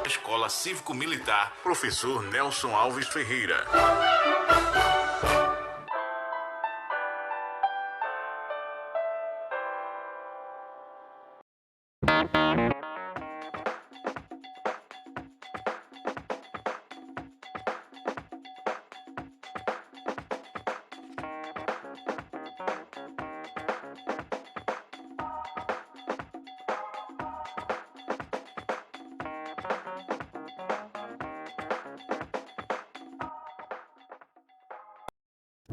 Escola Cívico-Militar, professor Nelson Alves Ferreira.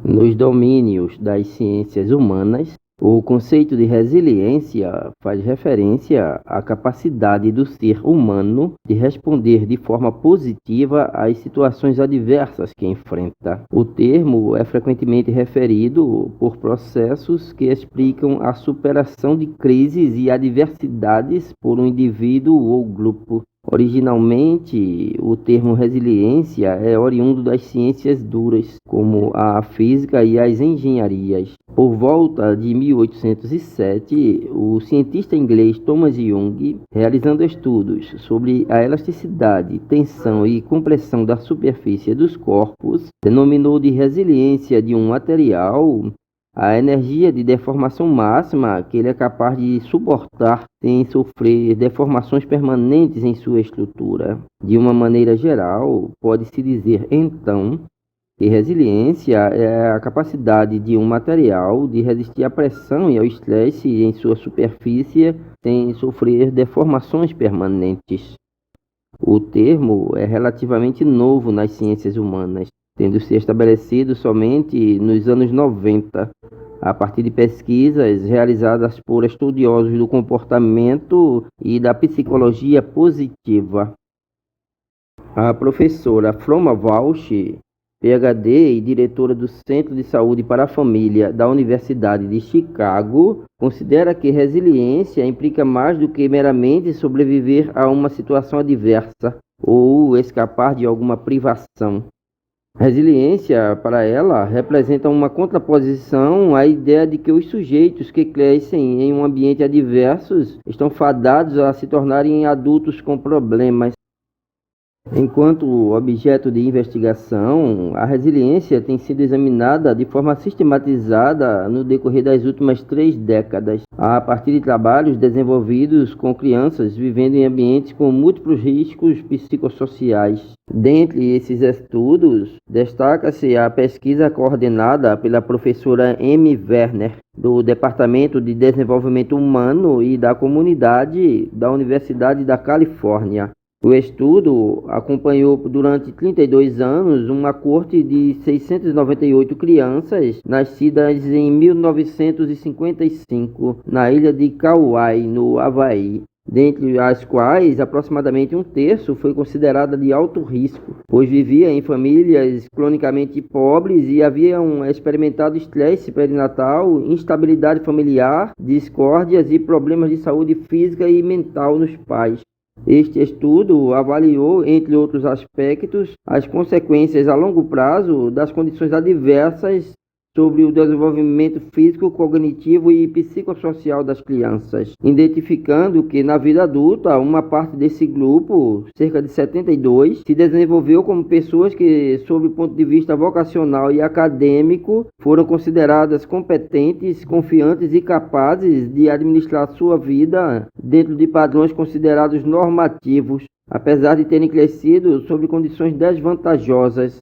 Nos domínios das ciências humanas, o conceito de resiliência faz referência à capacidade do ser humano de responder de forma positiva às situações adversas que enfrenta. O termo é frequentemente referido por processos que explicam a superação de crises e adversidades por um indivíduo ou grupo. Originalmente, o termo resiliência é oriundo das ciências duras, como a física e as engenharias. Por volta de 1807, o cientista inglês Thomas Young, realizando estudos sobre a elasticidade, tensão e compressão da superfície dos corpos, denominou de resiliência de um material a energia de deformação máxima que ele é capaz de suportar sem sofrer deformações permanentes em sua estrutura. De uma maneira geral, pode-se dizer, então, que resiliência é a capacidade de um material de resistir à pressão e ao estresse em sua superfície sem sofrer deformações permanentes. O termo é relativamente novo nas ciências humanas, tendo se estabelecido somente nos anos 90, a partir de pesquisas realizadas por estudiosos do comportamento e da psicologia positiva. A professora Froma Walsh, PhD e diretora do Centro de Saúde para a Família da Universidade de Chicago, considera que resiliência implica mais do que meramente sobreviver a uma situação adversa ou escapar de alguma privação. Resiliência, para ela, representa uma contraposição à ideia de que os sujeitos que crescem em um ambiente adverso estão fadados a se tornarem adultos com problemas. Enquanto objeto de investigação, a resiliência tem sido examinada de forma sistematizada no decorrer das últimas 3 décadas, a partir de trabalhos desenvolvidos com crianças vivendo em ambientes com múltiplos riscos psicossociais. Dentre esses estudos, destaca-se a pesquisa coordenada pela professora Amy Werner, do Departamento de Desenvolvimento Humano e da Comunidade da Universidade da Califórnia. O estudo acompanhou durante 32 anos uma coorte de 698 crianças nascidas em 1955 na ilha de Kauai, no Havaí, dentre as quais aproximadamente um terço foi considerada de alto risco, pois vivia em famílias cronicamente pobres e haviam experimentado estresse perinatal, instabilidade familiar, discórdias e problemas de saúde física e mental nos pais. Este estudo avaliou, entre outros aspectos, as consequências a longo prazo das condições adversas sobre o desenvolvimento físico, cognitivo e psicossocial das crianças, identificando que na vida adulta uma parte desse grupo, cerca de 72, se desenvolveu como pessoas que, sob o ponto de vista vocacional e acadêmico, foram consideradas competentes, confiantes e capazes de administrar sua vida dentro de padrões considerados normativos, apesar de terem crescido sob condições desvantajosas.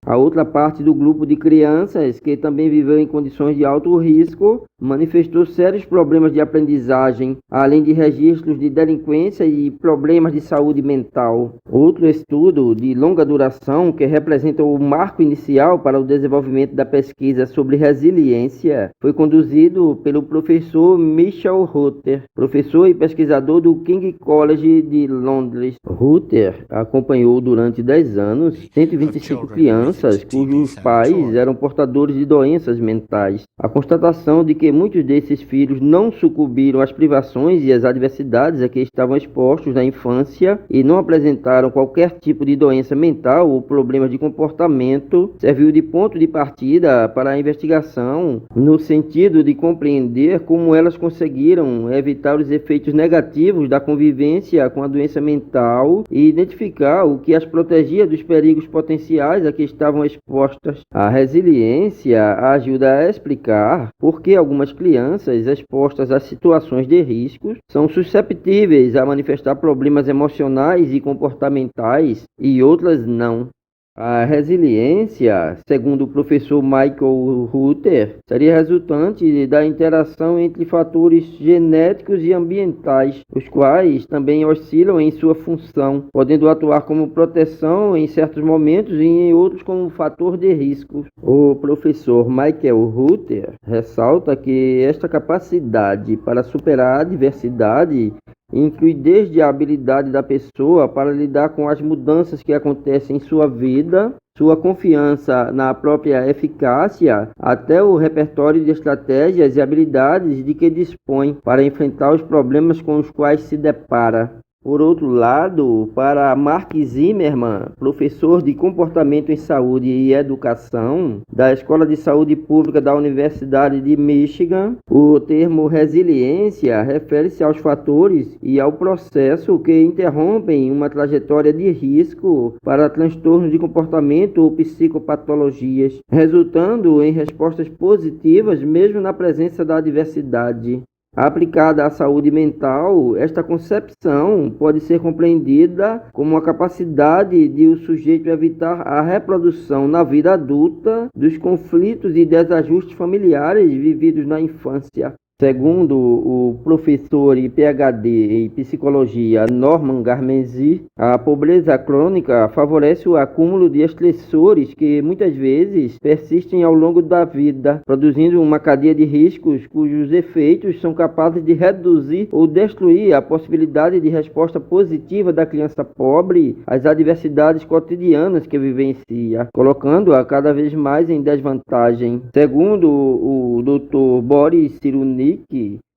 A outra parte do grupo de crianças, que também viveu em condições de alto risco, manifestou sérios problemas de aprendizagem, além de registros de delinquência e problemas de saúde mental. Outro estudo de longa duração, que representa o marco inicial para o desenvolvimento da pesquisa sobre resiliência, foi conduzido pelo professor Michel Rutter, professor e pesquisador do King College de Londres. Rutter acompanhou durante 10 anos 125 crianças crianças cujos pais eram portadores de doenças mentais. A constatação de que muitos desses filhos não sucumbiram às privações e às adversidades a que estavam expostos na infância e não apresentaram qualquer tipo de doença mental ou problemas de comportamento serviu de ponto de partida para a investigação no sentido de compreender como elas conseguiram evitar os efeitos negativos da convivência com a doença mental e identificar o que as protegia dos perigos potenciais a que estavam expostas. A resiliência ajuda a explicar por que algumas crianças expostas a situações de riscos são susceptíveis a manifestar problemas emocionais e comportamentais e outras não. A resiliência, segundo o professor Michael Ruther, seria resultante da interação entre fatores genéticos e ambientais, os quais também oscilam em sua função, podendo atuar como proteção em certos momentos e em outros como fator de risco. O professor Michael Ruther ressalta que esta capacidade para superar a adversidade inclui desde a habilidade da pessoa para lidar com as mudanças que acontecem em sua vida, sua confiança na própria eficácia, até o repertório de estratégias e habilidades de que dispõe para enfrentar os problemas com os quais se depara. Por outro lado, para Mark Zimmerman, professor de Comportamento em Saúde e Educação da Escola de Saúde Pública da Universidade de Michigan, o termo resiliência refere-se aos fatores e ao processo que interrompem uma trajetória de risco para transtornos de comportamento ou psicopatologias, resultando em respostas positivas mesmo na presença da adversidade. Aplicada à saúde mental, esta concepção pode ser compreendida como a capacidade de o sujeito evitar a reprodução na vida adulta dos conflitos e desajustes familiares vividos na infância. Segundo o professor e PhD em psicologia Norman Garmenzi, a pobreza crônica favorece o acúmulo de estressores que muitas vezes persistem ao longo da vida, produzindo uma cadeia de riscos cujos efeitos são capazes de reduzir ou destruir a possibilidade de resposta positiva da criança pobre às adversidades cotidianas que vivencia, colocando-a cada vez mais em desvantagem. Segundo o Dr. Boris Cyrulnik,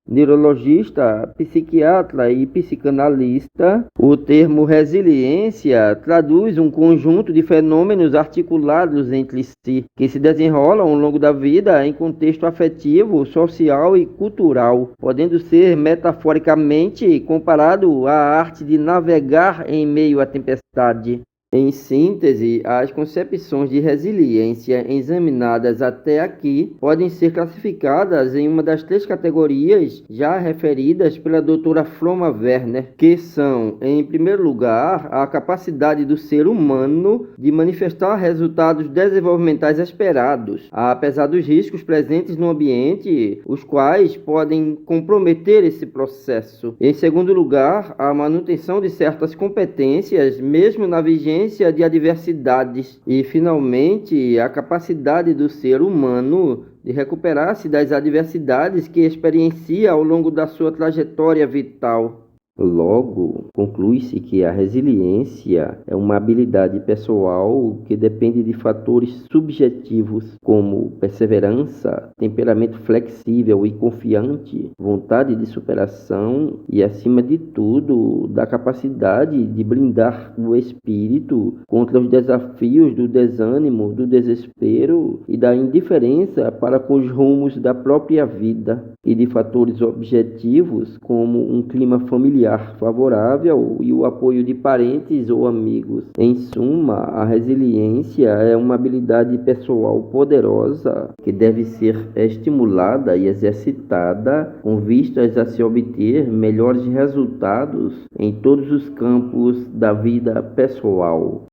neurologista, psiquiatra e psicanalista, o termo resiliência traduz um conjunto de fenômenos articulados entre si, que se desenrolam ao longo da vida em contexto afetivo, social e cultural, podendo ser metaforicamente comparado à arte de navegar em meio à tempestade. Em síntese, as concepções de resiliência examinadas até aqui podem ser classificadas em uma das três categorias já referidas pela doutora Froma Werner, que são, em primeiro lugar, a capacidade do ser humano de manifestar resultados desenvolvimentais esperados, apesar dos riscos presentes no ambiente, os quais podem comprometer esse processo. Em segundo lugar, a manutenção de certas competências, mesmo na vigência de adversidades, e finalmente a capacidade do ser humano de recuperar-se das adversidades que experiencia ao longo da sua trajetória vital. Logo, conclui-se que a resiliência é uma habilidade pessoal que depende de fatores subjetivos como perseverança, temperamento flexível e confiante, vontade de superação e, acima de tudo, da capacidade de blindar o espírito contra os desafios do desânimo, do desespero e da indiferença para com os rumos da própria vida, e de fatores objetivos como um clima familiar favorável e o apoio de parentes ou amigos. Em suma, a resiliência é uma habilidade pessoal poderosa que deve ser estimulada e exercitada com vistas a se obter melhores resultados em todos os campos da vida pessoal.